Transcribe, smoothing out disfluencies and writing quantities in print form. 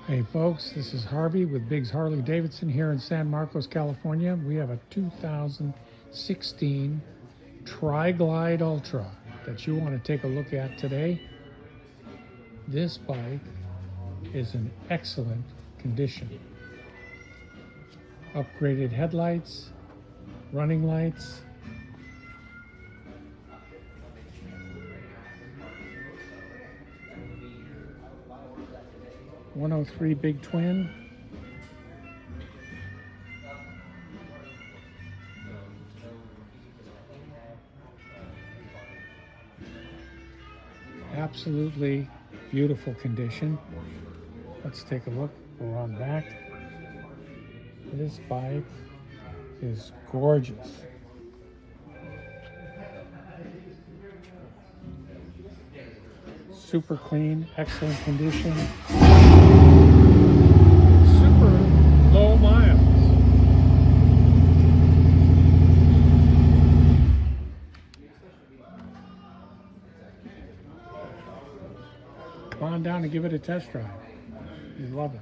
Hey folks, this is Harvey with Biggshd Harley Davidson here in San Marcos, California. We have a 2016 Tri-Glide Ultra that you want to take a look at today. This bike is in excellent condition. Upgraded headlights, running lights, .103 big twin, absolutely beautiful condition. Let's take a look. Go on back. This bike is gorgeous. Super clean, excellent condition. Super low miles. Come on down and give it a test drive. You'd love it.